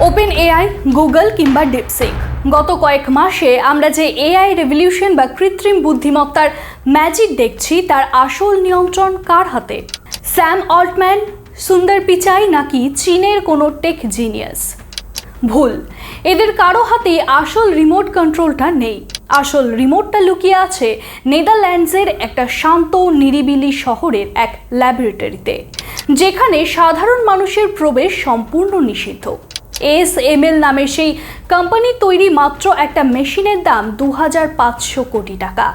Open AI, Google কিংবা DeepSeek, গত কয়েক মাসে আমরা যে এআই রেভলিউশন বা কৃত্রিম বুদ্ধিমত্তার ম্যাজিক দেখছি তার আসল নিয়ন্ত্রণ কার হাতে? স্যাম অল্টম্যান, সুন্দর পিচাই নাকি চীনের কোনো টেক জিনিয়াস? ভুল, এদের কারো হাতে আসল রিমোট কন্ট্রোলটা নেই। আসল রিমোটটা লুকিয়ে আছে নেদারল্যান্ডসের একটা শান্ত নিরিবিলি শহরের এক ল্যাবরেটরিতে, যেখানে সাধারণ মানুষের প্রবেশ সম্পূর্ণ নিষিদ্ধ। ASML নামের সেই কোম্পানি তৈরি মাত্র একটা মেশিনের দাম 2500 কোটি টাকা।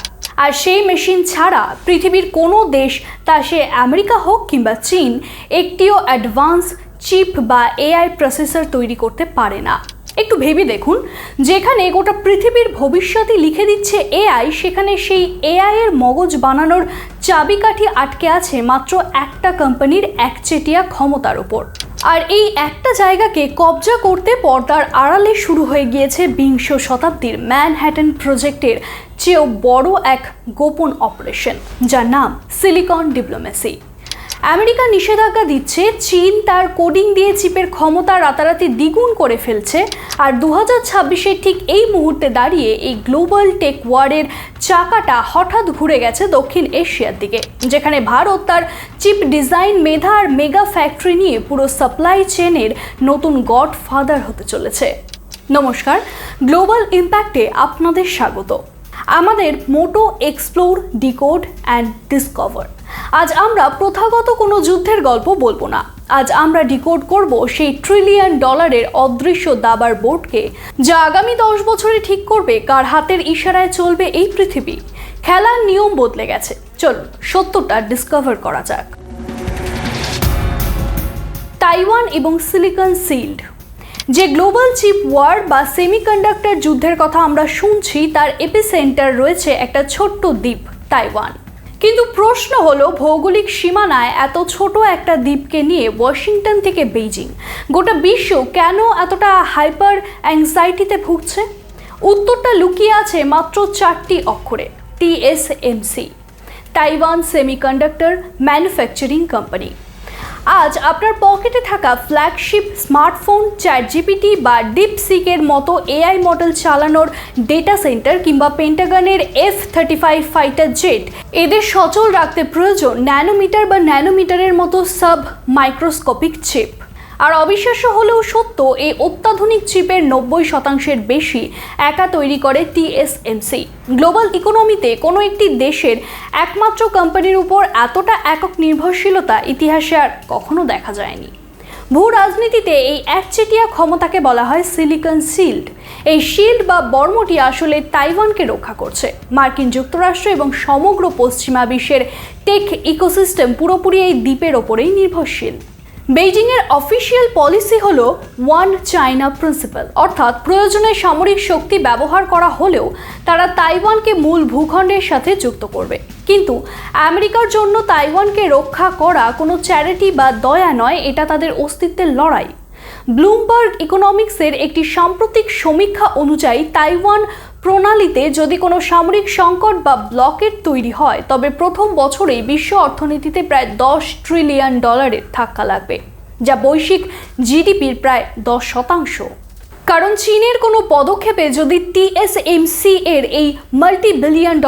আর সেই মেশিন ছাড়া পৃথিবীর কোনো দেশ, তা সে আমেরিকা হোক কিংবা চীন, একটিও অ্যাডভান্স চিপ বা এআই প্রসেসর তৈরি করতে পারে না। একটু ভেবে দেখুন, যেখানে গোটা পৃথিবীর ভবিষ্যৎই লিখে দিচ্ছে এআই, সেখানে সেই এআই এর মগজ বানানোর চাবিকাঠি আটকে আছে মাত্র একটা কোম্পানির একচেটিয়া ক্ষমতার উপর। আর এই একটা জায়গাকে কবজা করতে পর্দার আড়ালে শুরু হয়ে গিয়েছে বিংশ শতাব্দীর ম্যানহ্যাটন প্রজেক্টের চেয়েও বড় এক গোপন অপারেশন, যার নাম সিলিকন ডিপ্লোমেসি। আমেরিকা নিষেধাজ্ঞা দিচ্ছে, চীন তার কোডিং দিয়ে চিপের ক্ষমতা রাতারাতি দ্বিগুণ করে ফেলছে, আর 2026-এ ঠিক এই মুহূর্তে দাঁড়িয়ে এই গ্লোবাল টেক ওয়ারের চাকাটা হঠাৎ ঘুরে গেছে দক্ষিণ এশিয়ার দিকে, যেখানে ভারত তার চিপ ডিজাইন মেধা আর মেগা ফ্যাক্টরি নিয়ে পুরো সাপ্লাই চেনের নতুন গডফাদার হতে চলেছে। নমস্কার, গ্লোবাল ইম্প্যাক্টে আপনাদের স্বাগত। আমাদের মোটো এক্সপ্লোর, ডিকোড অ্যান্ড ডিসকভার। আজ আমরা প্রথাগত কোনো যুদ্ধের গল্প বলবো না। আজ আমরা ডিকোড করব সেই $1 ট্রিলিয়ন অদৃশ্য দাবার বোর্ডকে, যা আগামী 10 বছরে ঠিক করবে কার হাতের ইশারায় চলবে এই পৃথিবী। খেলার নিয়ম বদলে গেছে, চলুন সত্যটা ডিসকভার করা যাক। তাইওয়ান এবং সিলিকন শিল্ড। যে গ্লোবাল চিপ ওয়ার বা সেমিকন্ডাক্টর যুদ্ধের কথা আমরা শুনছি, তার এপিসেন্টার রয়েছে একটা ছোট্ট দ্বীপ, তাইওয়ান। কিন্তু প্রশ্ন হলো, ভৌগোলিক সীমানায় এত ছোট একটা দ্বীপকে নিয়ে ওয়াশিংটন থেকে বেইজিং, গোটা বিশ্ব কেন এতটা হাইপার অ্যাংজাইটিতে ভুগছে? উত্তরটা লুকিয়ে আছে মাত্র 4টি অক্ষরে, TSMC, Taiwan semiconductor manufacturing company. আজ আপনার পকেটে থাকা ফ্ল্যাগশিপ স্মার্টফোন, চ্যাটজিপিটি বা ডিপসিকের মতো এআই মডেল চালানোর ডেটা সেন্টার কিংবা পেন্টাগনের F-35 ফাইটার জেট, এদের সচল রাখতে প্রয়োজন ন্যানোমিটার বা ন্যানোমিটারের মতো সাব মাইক্রোস্কোপিক চিপ। আর অবিশ্বাস্য হলেও সত্য, এই অত্যাধুনিক চিপের 90% বেশি একা তৈরি করে TSMC। গ্লোবাল ইকোনমিতে কোনো একটি দেশের একমাত্র কোম্পানির উপর এতটা একক নির্ভরশীলতা ইতিহাসে আর কখনো দেখা যায়নি। ভূ রাজনীতিতে এই একচেটিয়া ক্ষমতাকে বলা হয় সিলিকন শিল্ড। এই শিল্ড বা বর্মটি আসলে তাইওয়ানকে রক্ষা করছে। মার্কিন যুক্তরাষ্ট্র এবং সমগ্র পশ্চিমা বিশ্বের টেক ইকোসিস্টেম পুরোপুরি এই দ্বীপের ওপরেই নির্ভরশীল। বেইজিংয়ের অফিসিয়াল পলিসি হলো ওয়ান চায়না প্রিন্সিপাল, অর্থাৎ প্রয়োজনে সামরিক শক্তি ব্যবহার করা হলেও তারা তাইওয়ানকে মূল ভূখণ্ডের সাথে যুক্ত করবে। কিন্তু আমেরিকার জন্য তাইওয়ানকে রক্ষা করা কোনো চ্যারিটি বা দয়া নয়, এটা তাদের অস্তিত্বের লড়াই। ব্লুমবার্গ ইকোনমিক্সের একটি সাম্প্রতিক সমীক্ষা অনুযায়ী তাইওয়ান প্রণালীতে যদি কোনো সামরিক সংকট বা ব্লকেট তৈরি হয়, তবে প্রথম বছরেই বিশ্ব অর্থনীতিতে প্রায় $10 ট্রিলিয়ন ধাক্কা লাগবে, যা বৈশ্বিক জিডিপির প্রায় 10%। কারণ চীনের কোনো পদক্ষেপে যদি TSMC এর এই $multi-billion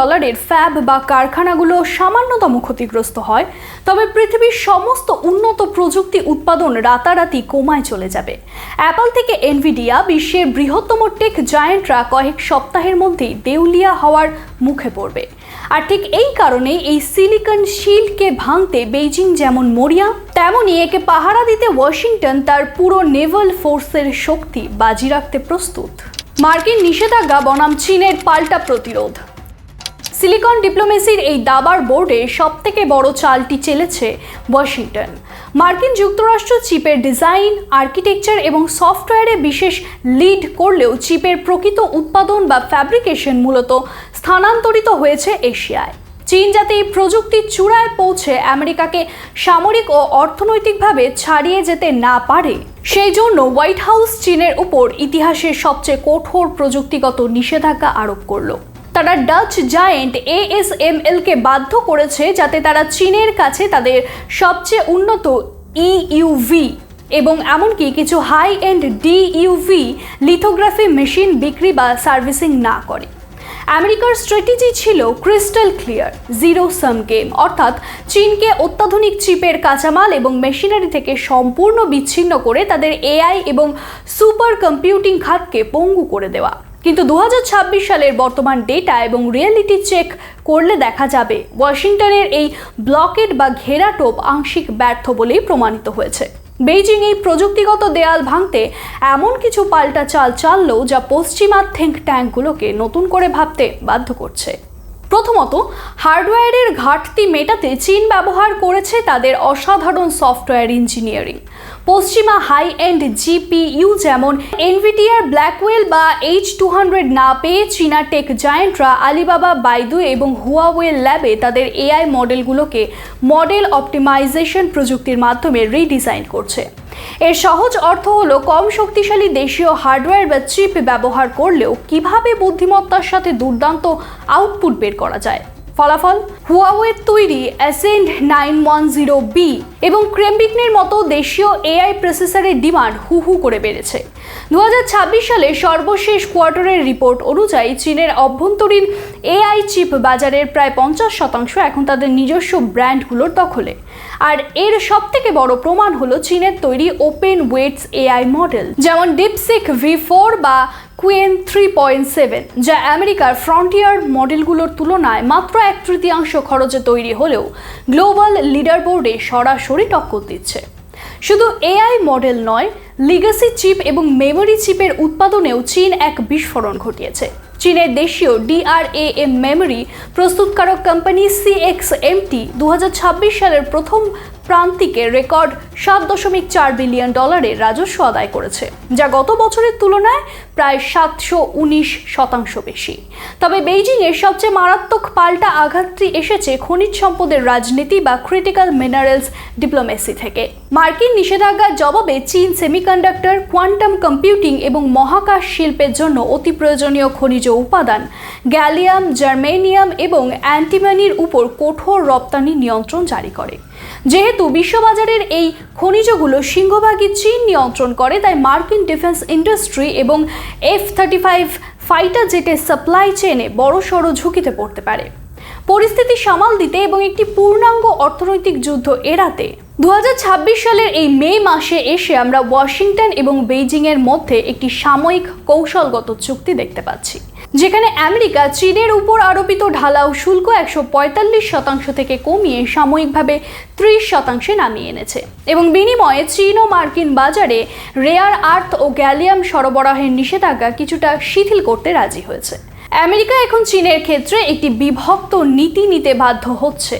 ফ্যাব বা কারখানাগুলো সামান্যতম ক্ষতিগ্রস্ত হয়, তবে পৃথিবীর সমস্ত উন্নত প্রযুক্তি উৎপাদন রাতারাতি কোমায় চলে যাবে। অ্যাপল থেকে এনভিডিয়া, বিশ্বের বৃহত্তম টেক জায়ান্টরা কয়েক সপ্তাহের মধ্যেই দেউলিয়া হওয়ার মুখে পড়বে। আর ঠিক এই কারণেই এই সিলিকন শিল্ডকে ভাঙতে বেইজিং যেমন মরিয়া, তেমনই একে পাহারা দিতে ওয়াশিংটন তার পুরো নেভাল ফোর্সের শক্তি বাজি রাখতে প্রস্তুত। মার্কিন নিষেধাজ্ঞা বনাম চীনের পাল্টা প্রতিরোধ। সিলিকন ডিপ্লোমেসির এই দাবার বোর্ডে সবথেকে বড় চালটি চেলেছে ওয়াশিংটন। মার্কিন যুক্তরাষ্ট্র চিপের ডিজাইন, আর্কিটেকচার এবং সফটওয়্যারে বিশেষ লিড করলেও চিপের প্রকৃত উৎপাদন বা ফ্যাব্রিকেশন মূলত স্থানান্তরিত হয়েছে এশিয়ায়। চীন যাতে এই প্রযুক্তির চূড়ায় পৌঁছে আমেরিকাকে সামরিক ও অর্থনৈতিকভাবে ছাড়িয়ে যেতে না পারে, সেই জন্য হোয়াইট হাউস চীনের উপর ইতিহাসের সবচেয়ে কঠোর প্রযুক্তিগত নিষেধাজ্ঞা আরোপ করলো। তারা ডাচ জায়েন্ট ASML-কে বাধ্য করেছে যাতে তারা চীনের কাছে তাদের সবচেয়ে উন্নত EUV এবং এমনকি কিছু হাই এন্ড ডিইউভি লিথোগ্রাফি মেশিন বিক্রি বা সার্ভিসিং না করে। আমেরিকার স্ট্র্যাটেজি ছিল crystal clear, zero sum game, অর্থাৎ চীনকে অত্যাধুনিক চিপের কাঁচামাল এবং মেশিনারি থেকে সম্পূর্ণ বিচ্ছিন্ন করে তাদের এআই এবং সুপার কম্পিউটিং খাতকে পঙ্গু করে দেওয়া। কিন্তু 2026 সালের বর্তমান ডেটা এবং রিয়েলিটি চেক করলে দেখা যাবে ওয়াশিংটনের এই ব্লকেড বা ঘেরাটোপ আংশিক ব্যর্থ বলেই প্রমাণিত হয়েছে। বেইজিং এই প্রযুক্তিগত দেয়াল ভাঙতে এমন কিছু পাল্টা চাল চাললেও যা পশ্চিমা থিঙ্ক ট্যাঙ্কগুলোকে নতুন করে ভাবতে বাধ্য করছে। প্রথমত, হার্ডওয়্যারের ঘাটতি মেটাতে চীন ব্যবহার করেছে তাদের অসাধারণ সফটওয়্যার ইঞ্জিনিয়ারিং। পশ্চিমা হাই এন্ড জিপিইউ যেমন এনভিডিআর ব্ল্যাকওয়েল বা H200 না পেয়ে চীনা টেক জায়েন্টরা আলিবাবা, বাইদু এবং হুয়াওয়ে ল্যাবে তাদের এআই মডেলগুলোকে মডেল অপটিমাইজেশন প্রযুক্তির মাধ্যমে রিডিজাইন করছে। এর সহজ অর্থ হলো কম শক্তিশালী দেশীয় হার্ডওয়্যার বা চিপ ব্যবহার করলেও কিভাবে বুদ্ধিমত্তার সাথে দুর্দান্ত আউটপুট বের করা যায়। ফলাফল, হুয়াওয়ের তৈরি অ্যাসেন্ড 910B এবং ক্রেমবিকনের মতো দেশীয় এআই প্রসেসরের ডিমান্ড হু করে বেড়েছে। 2026 সালে সর্বশেষ কোয়ার্টারের রিপোর্ট অনুযায়ী চীনের অভ্যন্তরীণ এআই চিপ বাজারের প্রায় 50% এখন তাদের নিজস্ব ব্র্যান্ডগুলোর দখলে। আর এর সবথেকে বড় প্রমাণ হলো চীনের তৈরি ওপেন ওয়েটস এআই মডেল, যেমন ডিপসিক V4 বা কুয়েন 3.7, যা আমেরিকার ফ্রন্টিয়ার মডেলগুলোর তুলনায় মাত্র 1/3 খরচে তৈরি হলেও গ্লোবাল লিডার বোর্ডে সরাসরি টক্কর দিচ্ছে। শুধু এআই মডেল নয়, লিগাসি চিপ এবং মেমোরি চিপের উৎপাদনেও চীন এক বিস্ফোরণ ঘটিয়েছে। চীনের দেশীয় DRAM মেমোরি প্রস্তুতকারক কোম্পানি CXMT 2026 সালের প্রথম প্রান্তিকে রেকর্ড $7.4 বিলিয়ন রাজস্ব আদায় করেছে, যা গত বছরের তুলনায় প্রায় 719% বেশি। তবে বেইজিংয়ের সবচেয়ে মারাত্মক পাল্টা আঘাতটি এসেছে খনিজ সম্পদের রাজনীতি বা ক্রিটিক্যাল মিনারেলস ডিপ্লোমেসি থেকে। মার্কিন নিষেধাজ্ঞার জবাবে চীন সেমিকন্ডাক্টর, কোয়ান্টাম কম্পিউটিং এবং মহাকাশ শিল্পের জন্য অতি প্রয়োজনীয় খনিজ উপাদান গ্যালিয়াম, জার্মেনিয়াম এবং অ্যান্টিমনির উপর কঠোর রপ্তানি নিয়ন্ত্রণ জারি করে। যেহেতু বিশ্ববাজারের এই খনিজগুলো সিংহভাগই চীন নিয়ন্ত্রণ করে, তাই মার্কিন ডিফেন্স ইন্ডাস্ট্রি এবং F-35 ফাইটার জেটের সাপ্লাই চেইনে বড়সড় ঝুঁকিতে পড়তে পারে। পরিস্থিতি সামাল দিতে এবং একটি পূর্ণাঙ্গ অর্থনৈতিক যুদ্ধ এড়াতে 2026 সালের এই মে মাসে এসে আমরা ওয়াশিংটন এবং বেইজিংয়ের মধ্যে একটি সাময়িক কৌশলগত চুক্তি দেখতে পাচ্ছি, যেখানে আমেরিকা চীনের উপর আরোপিত ঢালাও শুল্ক 145% থেকে কমিয়ে সাময়িকভাবে 30% নামিয়ে এনেছে এবং বিনিময়ে চীন ও মার্কিন বাজারে রেয়ার আর্থ ও গ্যালিয়াম সরবরাহের নিষেধাজ্ঞা কিছুটা শিথিল করতে রাজি হয়েছে। আমেরিকা এখন চীনের ক্ষেত্রে একটি বিভক্ত নীতি নিতে বাধ্য হচ্ছে,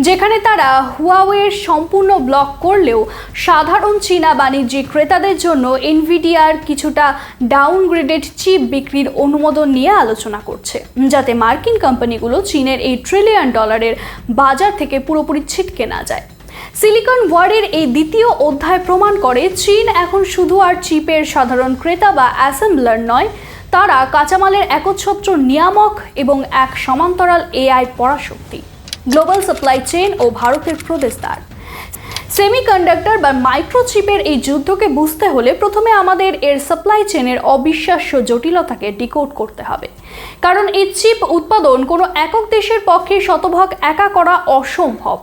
যেখানে তারা হুয়াওয়ের সম্পূর্ণ ব্লক করলেও সাধারণ চীনা বাণিজ্যিক ক্রেতাদের জন্য এনভিডিআর কিছুটা ডাউনগ্রেডেড চিপ বিক্রির অনুমোদন নিয়ে আলোচনা করছে, যাতে মার্কিন কোম্পানিগুলো চীনের এই $1 ট্রিলিয়ন বাজার থেকে পুরোপুরি ছিটকে না যায়। সিলিকন ওয়ারের এই দ্বিতীয় অধ্যায় প্রমাণ করে চীন এখন শুধু আর চিপের সাধারণ ক্রেতা বা অ্যাসেম্বলার নয়, তারা কাঁচামালের একচ্ছত্র নিয়ামক এবং এক সমান্তরাল এআই পরাশক্তি, গ্লোবাল সাপ্লাই চেইন ও ভারতের প্রবেশদ্বার। সেমিকন্ডাক্টর বা মাইক্রোচিপের এই যুদ্ধকে বুঝতে হলে প্রথমে আমাদের এর সাপ্লাই চেইনের অবিশ্বাস্য জটিলতাকে ডিকোড করতে হবে, কারণ এই চিপ উৎপাদন কোনো একক দেশের পক্ষে শতভাগ একা করা অসম্ভব।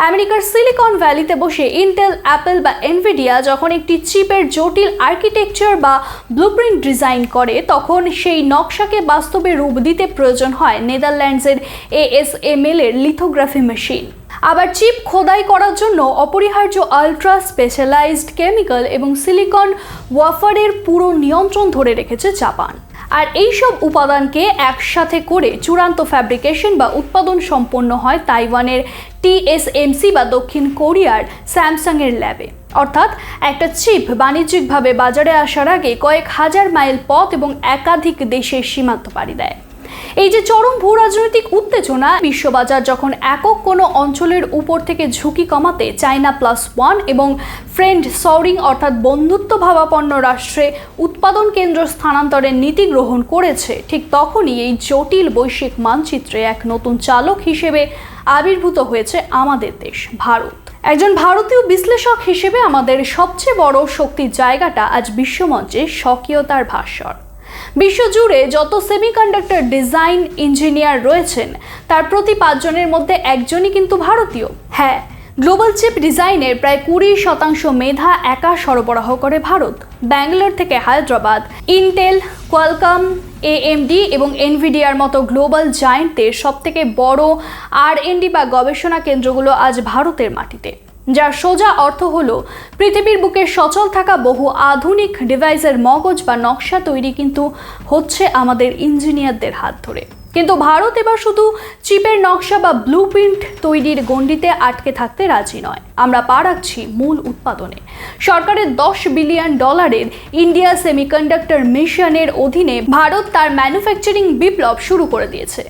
আমেরিকার সিলিকন ভ্যালিতে বসে ইন্টেল, অ্যাপল বা এনভিডিয়া যখন একটি চিপের জটিল আর্কিটেকচার বা ব্লুপ্রিন্ট ডিজাইন করে, তখন সেই নকশাকে বাস্তবে রূপ দিতে প্রয়োজন হয় নেদারল্যান্ডসের ASML এর লিথোগ্রাফি মেশিন। আবার চিপ খোদাই করার জন্য অপরিহার্য আলট্রা স্পেশালাইজড কেমিক্যাল এবং সিলিকন ওয়াফারের পুরো নিয়ন্ত্রণ ধরে রেখেছে জাপান। আর এইসব উপাদানকে একসাথে করে চূড়ান্ত ফ্যাব্রিকেশন বা উৎপাদন সম্পন্ন হয় তাইওয়ানের TSMC বা দক্ষিণ কোরিয়ার স্যামসাংয়ের ল্যাবে। অর্থাৎ একটা চিপ বাণিজ্যিকভাবে বাজারে আসার আগে কয়েক হাজার মাইল পথ এবং একাধিক দেশের সীমান্ত পাড়ি দেয়। এই যে চরম ভূরাজনৈতিক উত্তেজনা, বিশ্ববাজার যখন একক কোনো অঞ্চলের উপর থেকে ঝুঁকি কমাতে চায়না +1 এবং ফ্রেন্ড শোরিং অর্থাৎ বন্ধুত্ব ভাবাপন্ন রাষ্ট্রে উৎপাদন কেন্দ্র স্থানান্তরের নীতি গ্রহণ করেছে, ঠিক তখনই এই জটিল বৈশ্বিক মানচিত্রে এক নতুন চালক হিসেবে আবির্ভূত হয়েছে আমাদের দেশ ভারত। একজন ভারতীয় বিশ্লেষক হিসেবে আমাদের সবচেয়ে বড় শক্তির জায়গাটা আজ বিশ্বমঞ্চে স্বকীয়তার ভাস্বর। বিশ্বজুড়ে যত সেমিকন্ডাক্টর ডিজাইন ইঞ্জিনিয়ার রয়েছেন তার প্রতি 5 জনের মধ্যে একজনই কিন্তু ভারতীয়। হ্যাঁ, গ্লোবাল চিপ ডিজাইনের প্রায় 20% মেধা একা সরবরাহ করে ভারত। ব্যাঙ্গালোর থেকে হায়দ্রাবাদ, ইন্টেল, কোয়ালকম, AMD এবং এনভিডিয়ার মতো গ্লোবাল জায়ান্টের সবথেকে বড় R&D বা গবেষণা কেন্দ্রগুলো আজ ভারতের মাটিতে, যার সোজা অর্থ হলো পৃথিবীর বুকে সচল থাকা বহু আধুনিক ডিভাইসের মগজ বা নকশা তৈরি কিন্তু হচ্ছে আমাদের ইঞ্জিনিয়ারদের হাত ধরে। কিন্তু ভারত এবার শুধু চিপের নকশা বা ব্লুপ্রিন্ট তৈরির গণ্ডিতে আটকে থাকতে রাজি নয়। আমরা পা রাখছি মূল উৎপাদনে। সরকারের $10 বিলিয়ন ইন্ডিয়া সেমিকন্ডাক্টর মিশনের অধীনে ভারত তার ম্যানুফ্যাকচারিং বিপ্লব শুরু করে দিয়েছে।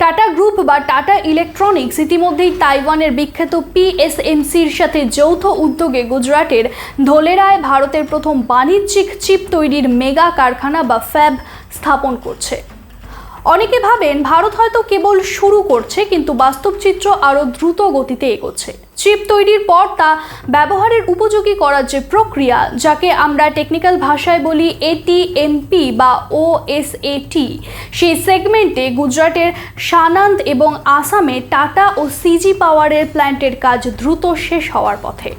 টাটা গ্রুপ বা টাটা ইলেকট্রনিক্স ইতিমধ্যেই তাইওয়ানের বিখ্যাত PSMCর সাথে যৌথ উদ্যোগে গুজরাটের ধোলেরায় ভারতের প্রথম বাণিজ্যিক চিপ তৈরির মেগা কারখানা বা ফ্যাব স্থাপন করছে। অনেকে ভাবেন ভারত হয়তো কেবল শুরু করছে, কিন্তু বাস্তব চিত্র আরও দ্রুত গতিতে এগোচ্ছে। চিপ তৈরির পর তা ব্যবহারের উপযোগী করার যে প্রক্রিয়া, যাকে আমরা টেকনিক্যাল ভাষায় বলি ATMP বা OSAT, সেই সেগমেন্টে গুজরাটের সানান্দ এবং আসামে টাটা ও CG পাওয়ারের প্ল্যান্টের কাজ দ্রুত শেষ হওয়ার পথে।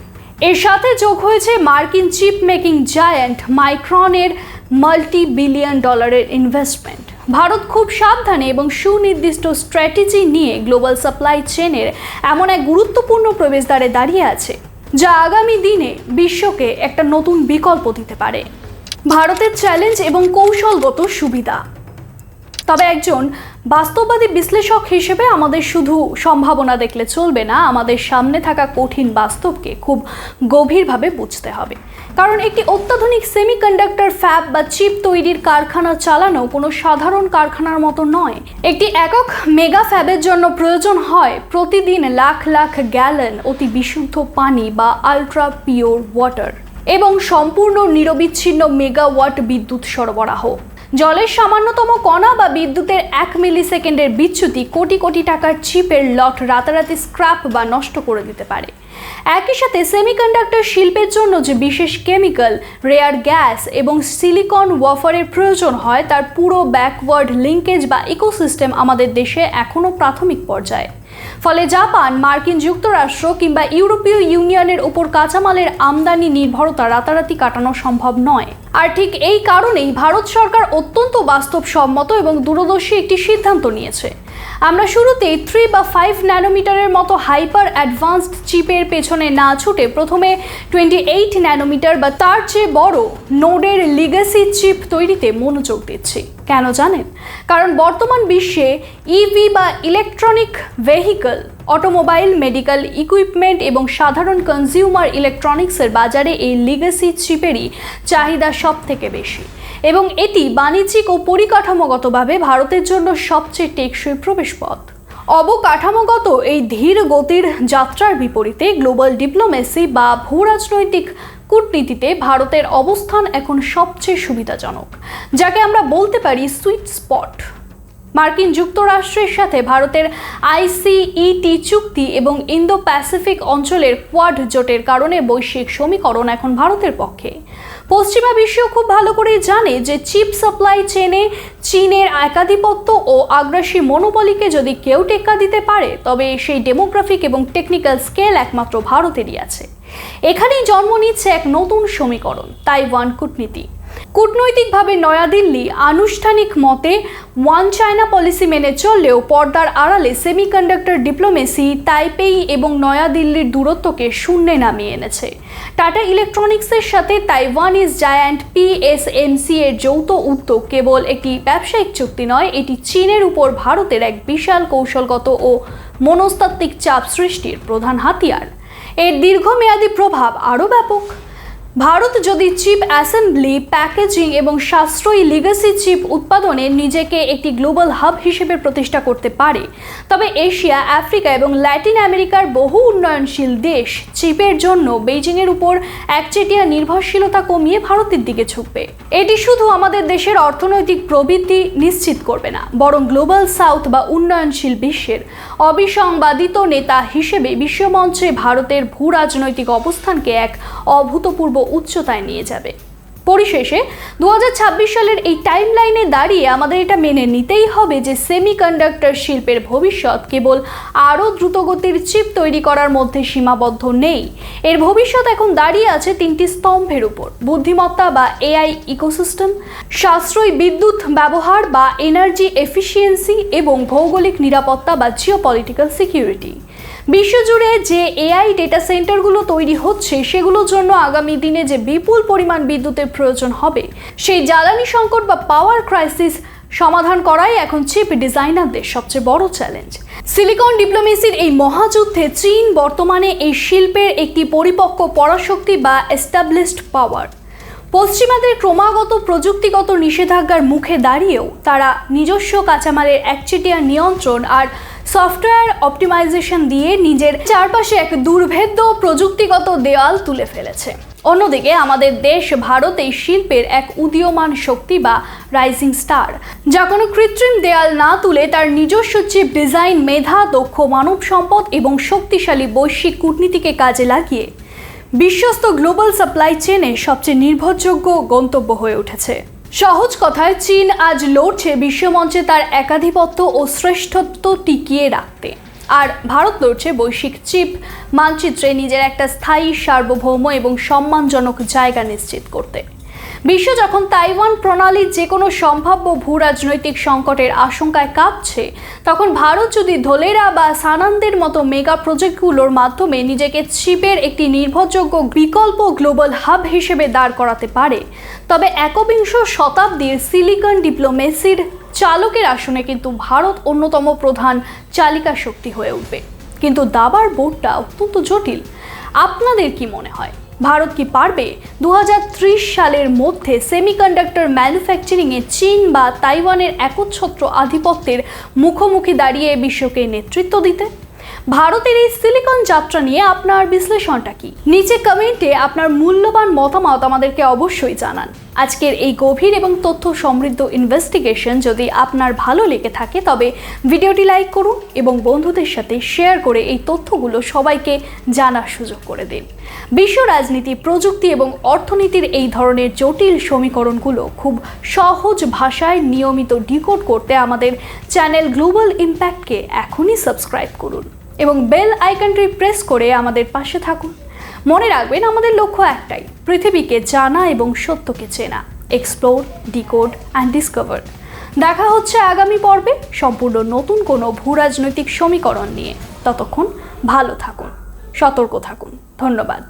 এর সাথে যোগ হয়েছে মার্কিন চিপ মেকিং জায়ান্ট মাইক্রনের $multi-billion ইনভেস্টমেন্ট। ভারত খুব সাবধানে এবং সুনির্দিষ্ট স্ট্র্যাটেজি নিয়ে গ্লোবাল সাপ্লাই চেনের এমন এক গুরুত্বপূর্ণ প্রবেশদ্বারে দাঁড়িয়ে আছে, যা আগামী দিনে বিশ্বকে একটা নতুন বিকল্প দিতে পারে। ভারতের চ্যালেঞ্জ এবং কৌশলগত সুবিধা। তবে একজন বাস্তববাদী বিশ্লেষক হিসেবে আমাদের শুধু সম্ভাবনা দেখলে চলবে না, আমাদের সামনে থাকা কঠিন বাস্তবকে খুব গভীরভাবে বুঝতে হবে। কারণ একটি অত্যাধুনিক সেমিকন্ডাক্টর ফ্যাব বা চিপ তৈরির কারখানা চালানো কোনো সাধারণ কারখানার মতো নয়। একটি একক মেগা ফ্যাবের জন্য প্রয়োজন হয় প্রতিদিন লাখ লাখ গ্যালন অতি বিশুদ্ধ পানি বা আলট্রা পিওর ওয়াটার এবং সম্পূর্ণ নিরবিচ্ছিন্ন মেগাওয়াট বিদ্যুৎ সরবরাহ। জলের সামান্যতম কণা বা বিদ্যুতের 1 মিলিসেকেন্ডের বিচ্যুতি কোটি কোটি টাকার চিপের লট রাতারাতি স্ক্র্যাপ বা নষ্ট করে দিতে পারে। একই সাথে সেমিকন্ডাক্টর শিল্পের জন্য যে বিশেষ কেমিক্যাল, রেয়ার গ্যাস এবং সিলিকন ওয়াফারের প্রয়োজন হয়, তার পুরো ব্যাকওয়ার্ড লিঙ্কেজ বা ইকোসিস্টেম আমাদের দেশে এখনও প্রাথমিক পর্যায়ে। ফলে জাপান, মার্কিন যুক্তরাষ্ট্র কিংবা ইউরোপীয় ইউনিয়নের উপর কাঁচামালের আমদানি নির্ভরতা রাতারাতি কাটানো সম্ভব নয়। আর ঠিক এই কারণেই ভারত সরকার অত্যন্ত বাস্তবসম্মত এবং দূরদর্শী একটি সিদ্ধান্ত নিয়েছে। আমরা শুরুতেই 3 বা 5 ন্যানোমিটারের মতো হাইপার অ্যাডভান্সড চিপের পেছনে না ছুটে প্রথমে 28 ন্যানোমিটার বা তার চেয়ে বড় নোডের লিগ্যাসি চিপ তৈরিতে মনোযোগ দিচ্ছি। কেন জানেন? কারণ বর্তমান বিশ্বে ইভি বা electronic vehicle, automobile, medical equipment এবং সাধারণ কনজিউমার ইলেকট্রনিক্সের বাজারে এই লিগ্যাসি চিপেরই চাহিদা সব থেকে বেশি এবং এটি বাণিজ্যিক ও পরিকাঠামোগতভাবে ভারতের জন্য সবচেয়ে টেকসই প্রবেশপথ। অবকাঠামোগত এই ধীর গতির যাত্রার বিপরীতে গ্লোবাল ডিপ্লোমেসি বা ভূরাজনৈতিক কূটনীতিতে ভারতের অবস্থান এখন সবচেয়ে সুবিধাজনক, যাকে আমরা বলতে পারি সুইট স্পট। মার্কিন যুক্তরাষ্ট্রের সাথে ভারতের ICET চুক্তি এবং ইন্দো প্যাসিফিক অঞ্চলের কোয়াড জোটের কারণে বৈশ্বিক সমীকরণ এখন ভারতের পক্ষে। পশ্চিমা বিশ্ব খুব ভালো করেই জানে যে চিপ সাপ্লাই চেনে চীনের একাধিপত্য ও আগ্রাসী মনোবলিকে যদি কেউ টেক্কা দিতে পারে, তবে সেই ডেমোগ্রাফিক এবং টেকনিক্যাল স্কেল একমাত্র ভারতেরই আছে। এখানেই জন্ম নিচ্ছে এক নতুন সমীকরণ, তাইওয়ান কূটনীতি। কূটনৈতিকভাবে নয়াদিল্লি আনুষ্ঠানিক মতে ওয়ান চায়না পলিসি মেনে চললেও পর্দার আড়ালে সেমিকন্ডাক্টর ডিপ্লোমেসি তাইপেই এবং নয়াদিল্লির দূরত্বকে শূন্যে নামিয়ে এনেছে। টাটা ইলেকট্রনিক্সের সাথে তাইওয়ানিজ জায়ান্ট PSMC এর যৌথ উদ্যোগ কেবল একটি ব্যবসায়িক চুক্তি নয়, এটি চীনের উপর ভারতের এক বিশাল কৌশলগত ও মনস্তাত্ত্বিক চাপ সৃষ্টির প্রধান হাতিয়ার। এর দীর্ঘমেয়াদী প্রভাব আরও ব্যাপক। ভারত যদি চিপ অ্যাসেম্বলি, প্যাকেজিং এবং সাশ্রয়ী লিগ্যাসি চিপ উৎপাদনে নিজেকে একটি গ্লোবাল হাব হিসেবে প্রতিষ্ঠা করতে পারে, তবে এশিয়া, আফ্রিকা এবং ল্যাটিন আমেরিকার বহু উন্নয়নশীল দেশ চিপের জন্য বেইজিংয়ের উপর একচেটিয়া নির্ভরশীলতা কমিয়ে ভারতের দিকে ঝুঁকবে। এটি শুধু আমাদের দেশের অর্থনৈতিক প্রবৃদ্ধি নিশ্চিত করবে না, বরং গ্লোবাল সাউথ বা উন্নয়নশীল বিশ্বের অবিসংবাদিত নেতা হিসেবে বিশ্বমঞ্চে ভারতের ভূ রাজনৈতিক অবস্থানকে এক অভূতপূর্ব উচ্চতায় নিয়ে যাবে। পরিশেষে 2026 সালের এই টাইমলাইনে দাঁড়িয়ে আমাদের এটা মেনে নিতেই হবে যে সেমিকন্ডাক্টর শিল্পের ভবিষ্যৎ কেবল আরও দ্রুতগতির চিপ তৈরি করার মধ্যে সীমাবদ্ধ নেই। এর ভবিষ্যৎ এখন দাঁড়িয়ে আছে তিনটি স্তম্ভের উপর: বুদ্ধিমত্তা বা এআই ইকোসিস্টেম, সাশ্রয়ী বিদ্যুৎ ব্যবহার বা এনার্জি এফিসিয়েন্সি এবং ভৌগোলিক নিরাপত্তা বা জিওপলিটিক্যাল সিকিউরিটি। বিশ্বজুড়ে যে এআই ডেটা সেন্টারগুলো তৈরি হচ্ছে সেগুলোর জন্য আগামী দিনে যে বিপুল পরিমাণ বিদ্যুতের প্রয়োজন হবে, সেই জ্বালানি সংকট বা পাওয়ার ক্রাইসিস সমাধান করাই এখন চিপ ডিজাইনারদের সবচেয়ে বড় চ্যালেঞ্জ। সিলিকন ডিপ্লোমেসির এই মহাযুদ্ধে চীন বর্তমানে এই শিল্পের একটি পরিপক্ক পরাশক্তি বা এস্টাবলিশড পাওয়ার। পশ্চিমাদের ক্রমাগত প্রযুক্তিগত নিষেধাজ্ঞার মুখে দাঁড়িয়েও তারা নিজস্ব কাঁচামালের একচেটিয়া নিয়ন্ত্রণ আর সফটওয়্যার অপটিমাইজেশন দিয়ে নিজের চারপাশে এক দুর্ভেদ্য প্রযুক্তিগত দেওয়াল তুলে ফেলেছে। অন্যদিকে আমাদের দেশ ভারত এই শিল্পের এক উদীয়মান শক্তি বা রাইজিং স্টার, যা কোনো কৃত্রিম দেয়াল না তুলে তার নিজস্ব চিপ ডিজাইন মেধা, দক্ষ মানব সম্পদ এবং শক্তিশালী বৈশ্বিক কূটনীতিকে কাজে লাগিয়ে বিশ্বস্ত গ্লোবাল সাপ্লাই চেনে সবচেয়ে নির্ভরযোগ্য গন্তব্য হয়ে উঠেছে। সহজ কথায়, চীন আজ লড়ছে বিশ্বমঞ্চে তার একাধিপত্য ও শ্রেষ্ঠত্ব টিকিয়ে রাখতে, আর ভারত লড়ছে বৈশ্বিক চিপ মানচিত্রে নিজের একটা স্থায়ী, সার্বভৌম এবং সম্মানজনক জায়গা নিশ্চিত করতে। বিশ্ব যখন তাইওয়ান প্রণালীর যে কোনো সম্ভাব্য ভূ রাজনৈতিক সংকটের আশঙ্কায় কাঁপছে, তখন ভারত যদি ধোলেরা বা সানান্দের মতো মেগা প্রজেক্টগুলোর মাধ্যমে নিজেকে চিপের একটি নির্ভরযোগ্য বিকল্প গ্লোবাল হাব হিসেবে দাঁড় করাতে পারে, তবে একবিংশ শতাব্দীর সিলিকন ডিপ্লোমেসির চালকের আসনে কিন্তু ভারত অন্যতম প্রধান চালিকা শক্তি হয়ে উঠবে। কিন্তু দাবার বোর্ডটা অত্যন্ত জটিল। আপনাদের কি মনে হয়, ভারত কি পারবে 2030 সালের মধ্যে সেমিকন্ডাক্টর ম্যানুফ্যাকচারিংয়ে চীন বা তাইওয়ানের একচ্ছত্র আধিপত্যের মুখোমুখি দাঁড়িয়ে বিশ্বকে নেতৃত্ব দিতে? ভারতের এই সিলিকন যাত্রা নিয়ে আপনার বিশ্লেষণটা কি? নিচে কমেন্টে আপনার মূল্যবান মতামত আমাদেরকে অবশ্যই জানান। আজকের এই গভীর এবং তথ্য সমৃদ্ধ ইনভেস্টিগেশন যদি আপনার ভালো লেগে থাকে, তবে ভিডিওটি লাইক করুন এবং বন্ধুদের সাথে শেয়ার করে এই তথ্যগুলো সবাইকে জানার সুযোগ করে দিন। বিশ্ব রাজনীতি, প্রযুক্তি এবং অর্থনীতির এই ধরনের জটিল সমীকরণগুলো খুব সহজ ভাষায় নিয়মিত ডিকোড করতে আমাদের চ্যানেল গ্লোবাল ইম্প্যাক্টকে এখনই সাবস্ক্রাইব করুন এবং বেল আইকনটি প্রেস করে আমাদের পাশে থাকুন। মনে রাখবেন, আমাদের লক্ষ্য একটাই: পৃথিবীকে জানা এবং সত্যকে চেনা। Explore, decode and discover. দেখা হচ্ছে আগামী পর্বে সম্পূর্ণ নতুন কোনো ভূ রাজনৈতিক সমীকরণ নিয়ে। ততক্ষণ ভালো থাকুন, সতর্ক থাকুন। ধন্যবাদ।